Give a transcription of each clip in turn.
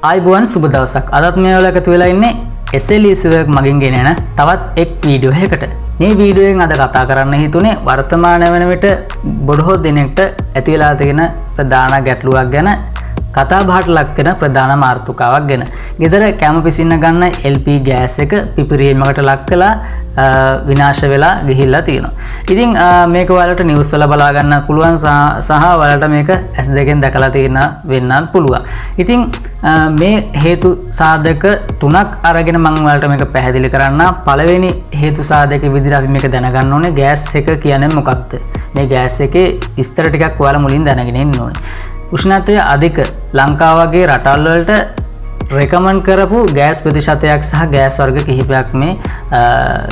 ආයිබෝවන් සුබ දවසක්. අදත් මේ වල එකතු වෙලා ඉන්නේ SLEC එක මගින් ගෙනෙන තවත් එක් වීඩියෝ එකකට. මේ වීඩියෝෙන් අද කතා කරන්න හිතුනේ වර්තමාන වෙන විට බොහෝ දිනෙකට ඇති වෙලා තියෙන ප්‍රධාන ගැටලුවක් ගැන කතා බහට ලක් වෙන ප්‍රධාන මාතෘකාවක් ගැන. ගෙදර කැම පිසින්න ගන්න LP ගෑස් එක පිපිරීමකට ලක් කළා විනාශ වෙලා ගිහිල්ලා තියෙනවා. ඉතින් මේක ඔයාලට නිවුස් වල බලා ගන්න පුළුවන් සහ ඔයාලට මේක S2 දැකලා තියෙන වෙන්නත් පුළුවන්. ඉතින් මේ හේතු සාධක තුනක් අරගෙන මම ඔයාලට මේක පැහැදිලි කරන්න. පළවෙනි හේතු සාධක විදිහට අපි මේක දැනගන්න ඕනේ ගෑස් එක කියන්නේ මොකක්ද? මේ ගෑස් එකේ විස්තර ටිකක් ඔයාලා මුලින් දැනගෙන ඉන්න ඕනේ. උෂ්ණත්වය අධික ලංකාව වගේ රටවල් වලට රෙකමන්ඩ් කරපු ගෑස් ප්‍රතිශතයක් සහ ගෑස් වර්ග කිහිපයක් මේ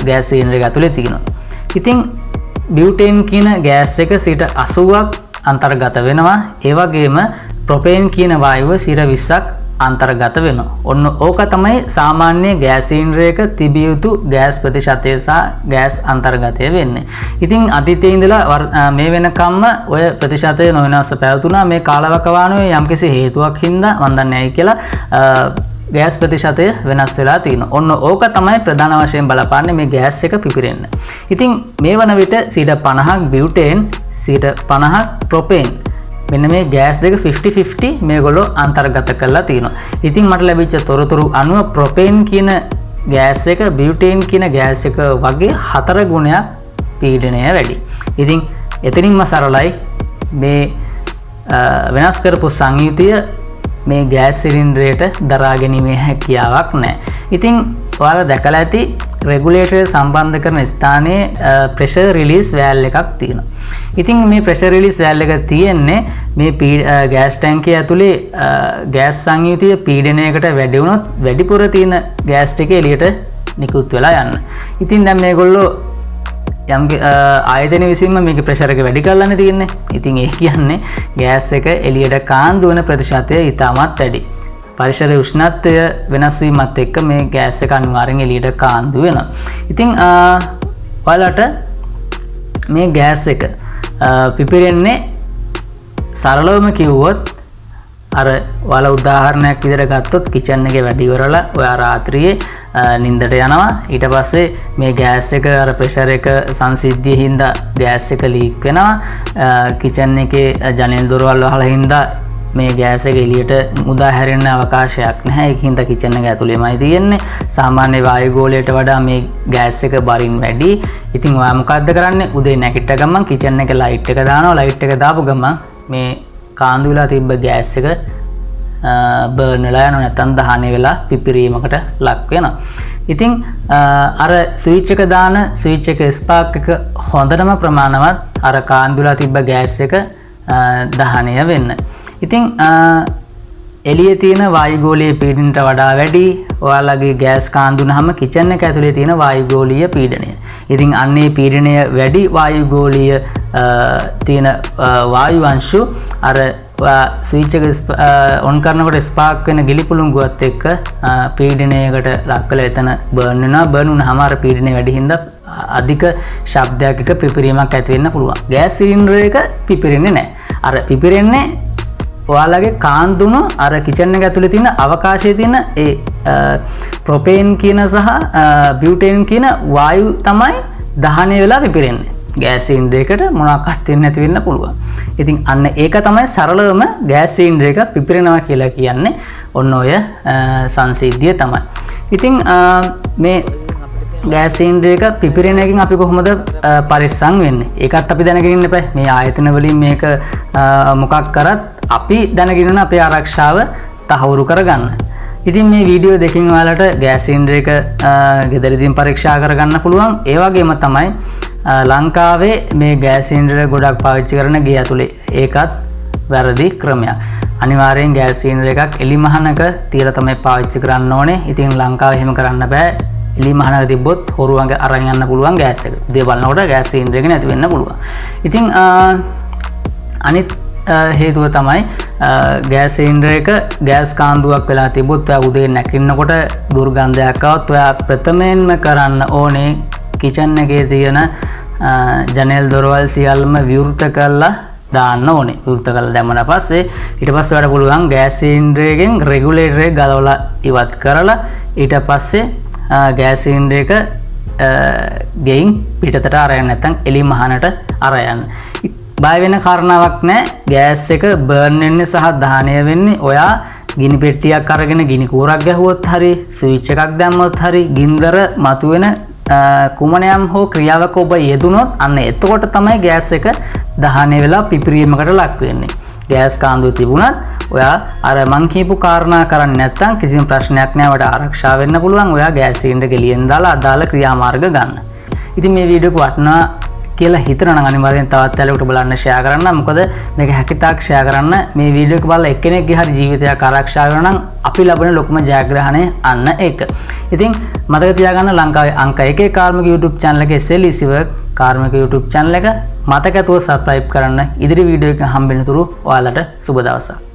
ගෑස් සිලින්ඩර් එක ඇතුලේ තියෙනවා. ඉතින් බියුටේන් කියන ගෑස් එක 80ක් අන්තර්ගත වෙනවා. ඒ වගේම ප්‍රොපේන් කියන වායුව 20ක් අන්තර්ගත වෙනවා. ඔන්න ඕක තමයි සාමාන්‍ය ගෑස් සිලින්ඩර් එක තිබිය යුතු ගෑස් ප්‍රතිශතය සහ ගෑස් අන්තර්ගතය වෙන්නේ. ඉතින් අතීතයේ ඉඳලා මේ වෙනකම්ම ඔය ප්‍රතිශතය නොවෙනස්ව පැවතුණා. මේ කාලවකවානුවේ යම්කිසි හේතුවක් හින්දා මන් දන්නේ නැයි කියලා ගෑස් ප්‍රතිශතය වෙනස් වෙලා තියෙනවා. ඔන්න ඕක තමයි ප්‍රධාන වශයෙන් බලපාන්නේ මේ ගෑස් එක පිපිරෙන්න. ඉතින් මේ වන විට 50ක් බියුටේන් 50ක් ප්‍රොපේන් මෙන්න මේ ගෑස් දෙක 50-50 මේගොල්ලෝ අන්තර්ගත කරලා තියෙනවා. ඉතින් මට ලැබිච්ච තොරතුරු අනුව ප්‍රොපේන් කියන ගෑස් එක බියුටේන් කියන ගෑස් එක වගේ 4 ගුණයක් පීඩනය වැඩි. ඉතින් එතනින්ම සරලයි මේ වෙනස් කරපු සංයුතිය මේ ගෑස් සිලින්ඩරයට දරා ගැනීමේ හැකියාවක් නැහැ. ඉතින් ඔයාලා දැකලා ඇති regulator සම්බන්ධ කරන ස්ථානයේ pressure release valve එකක් තියෙනවා. ඉතින් මේ pressure release valve එක තියෙන්නේ මේ ගෑස් ටැංකිය ඇතුලේ ගෑස් සංයුතිය පීඩනයකට වැඩි වුණොත් වැඩිපුර තියෙන ගෑස් ටික එළියට නිකුත් වෙලා යන්න. ඉතින් දැන් මේගොල්ලෝ යම් ආයතන විසින්ම මේකේ ප්‍රෙෂර් එක වැඩි කරලානේ තියෙන්නේ. ඉතින් ඒ කියන්නේ ගෑස් එක එළියට කාන්දු වෙන ප්‍රතිශතය ඉතාමත් වැඩි. පරිසරයේ උෂ්ණත්වය වෙනස් වීමත් එක්ක මේ ගෑස් එක අනිවාර්යෙන් එළියට කාන්දු වෙනවා. ඉතින් ඔයාලට මේ ගෑස් එක පිපිරෙන්නේ සරලවම කිව්වොත් අර ඔයාලා උදාහරණයක් විදිහට ගත්තොත් කිචන් එකේ වැඩ ඉවරලා ඔයා රාත්‍රියේ නිින්දට යනවා. ඊට පස්සේ මේ ගෑස් එක අර ප්‍රෙෂර් එක සංසිද්ධියේ හින්දා ගෑස් එක ලීක් වෙනවා. කිචන් එකේ ජනෙල් දොරවල් වහලා හින්දා මේ ගෑස් එක එළියට මුදා හැරෙන්න අවකාශයක් නැහැ. ඒකින්ද කිචන් එක ඇතුළේමයි තියෙන්නේ. සාමාන්‍ය වායු ගෝලයට වඩා මේ ගෑස් එක බරින් වැඩි. ඉතින් ඔයා මොකද්ද කරන්නේ? උදේ නැගිට ගමන් කිචන් එකේ ලයිට් එක දානවා. ලයිට් එක දාපු ගමන් මේ කාන්දු වෙලා තිබ්බ ගෑස් එක බර්න් වෙලා යනවා. නැත්නම් දහණය වෙලා පිපිරීමකට ලක් වෙනවා. ඉතින් අර ස්විච් එක දාන ස්විච් එක ස්පාර්ක් එක හොඳටම ප්‍රමාණවත් අර කාන්දු වෙලා තිබ්බ ගෑස් එක දහණය වෙන්න. ඉතින් එළියේ තියෙන වායුගෝලීය පීඩනයට වඩා වැඩි ඔයාලගේ ගෑස් කාන්දුනහම කිචන් එක ඇතුලේ තියෙන වායුගෝලීය පීඩනය. ඉතින් අන්නේ පීඩනය වැඩි වායුගෝලීය තියෙන වායු අංශු අර ස්විච් එක ඔන් කරනකොට ස්පාර්ක් වෙන ගිලිපුළුංගුවත් එක්ක පීඩනයකට ලක් වෙලා එතන බර්න් වෙනවා. බර්න් වුණාම අර පීඩනය වැඩි හින්දා අධික ශබ්දයක් එක පිපිරීමක් ඇති වෙන්න පුළුවන්. ගෑස් සිලින්ඩර් එක පිපිරෙන්නේ නැහැ. අර පිපිරෙන්නේ ඔයාලගේ කාන්දුන අර කිචන් එක ඇතුලේ තියෙන අවකාශයේ තියෙන ඒ ප්‍රොපේන් කියන සහ බියුටේන් කියන වායු තමයි දහණය වෙලා පිපිරෙන්නේ. ගෑස් සිලින්ඩර් එකට මොනවාක්වත් වෙන්නේ නැති වෙන්න පුළුවන්. ඉතින් අන්න ඒක තමයි සරලවම ගෑස් සිලින්ඩර් එක පිපිරෙනවා කියලා කියන්නේ. ඔන්න ඔය සංසිද්ධිය තමයි. ඉතින් මේ ගෑස් සිලින්ඩර් එක පිපිරෙන එකකින් අපි කොහොමද පරිස්සම් වෙන්නේ? ඒකත් අපි දැනගෙන ඉන්න එපා. මේ ආයතන වලින් මේක මොකක් කරත් අපි දැනගෙන ඉන්න අපේ ආරක්ෂාව තහවුරු කරගන්න. ඉතින් මේ වීඩියෝ දෙකෙන් ඔයාලට ගෑස් සිලින්ඩර් එක ගෙදරදීම පරීක්ෂා කරගන්න පුළුවන්. ඒ වගේම තමයි ලංකාවේ මේ ගෑස් සිලින්ඩර් ගොඩක් පාවිච්චි කරන ගේ ඇතුලේ ඒකත් වැරදි ක්‍රමයක්. අනිවාර්යෙන් ගෑස් සිලින්ඩර් එකක් එලි මහනක තියලා තමයි පාවිච්චි කරන්න ඕනේ. ඉතින් ලංකාවේ එහෙම කරන්න බෑ. එලි මහනක තිබ්බොත් හොරුවන්ගේ අරන් යන්න පුළුවන් ගෑස් එක. උදේ බලනකොට ගෑස් සිලින්ඩර් එක නැති වෙන්න පුළුවන්. ඉතින් අනිත් හේතුව තමයි ගෑස් සිලින්ඩර් එක ගෑස් කාන්දුවක් වෙලා තිබුත් ඔයා උදේ නැගිටිනකොට දුර්ගන්ධයක් ආවොත් ඔයා ප්‍රථමයෙන්ම කරන්න ඕනේ කිචන් එකේ තියෙන ජනෙල් දොරවල් සියල්ලම විවෘත කරලා දාන්න ඕනේ. විවෘත කරලා දැම්මම පස්සේ ඊට පස්සේ ඔයාලට පුළුවන් ගෑස් සිලින්ඩර් එකෙන් රෙගුලේටර් එක ගලවලා ඉවත් කරලා ඊට පස්සේ ගෑස් සිලින්ඩර් එක ගෙයින් පිටතට අරගෙන නැත්නම් එළි මහනට අරයන්. බය වෙන කාරණාවක් නැහැ. ගෑස් එක බර්න් වෙන්නේ සහ දහනය වෙන්නේ ඔයා ගිනි පෙට්ටියක් අරගෙන ගිනි කූරක් ගැහුවොත් හරි ස්විච් එකක් දැම්මොත් හරි ගින්දර මතුවෙන කුමනයම් හෝ ක්‍රියාවක ඔබ යෙදුනොත් අන්න එතකොට තමයි ගෑස් එක දහනය වෙලා පිපිරීමකට ලක් වෙන්නේ. ගෑස් කාන්දුව තිබුණත් ඔයා අර මං කියපු කාරණා කරන්නේ නැත්නම් කිසිම ප්‍රශ්නයක් නෑ. ඔයාට ආරක්ෂා වෙන්න පුළුවන්. ඔයා ගෑස් සිලින්ඩර් ගෙලියෙන් දාලා අදාළ ක්‍රියාමාර්ග ගන්න. ඉතින් මේ වීඩියෝ එක වටිනා කියලා හිතනවා නම් අනිවාර්යෙන් තවත් යාළුවෙකුට බලන්න ෂෙයා කරන්න. මොකද මේක හැකිතාක් ෂෙයා කරන්න මේ වීඩියෝ එක බලලා එක්කෙනෙක්ගේ හරි ජීවිතයක් ආරක්ෂා කරනවා නම් අපි ලබන ලොකුම ජයග්‍රහණය අන්න ඒක. ඉතින් මතක තියාගන්න ලංකාවේ අංක 1 කාර්මික YouTube channel එකේ SLEC work කාර්මික YouTube channel එක මතකතුව subscribe කරන්න. ඉදිරි වීඩියෝ එක හම්බෙන්න තුරු ඔයාලට සුබ දවසක්.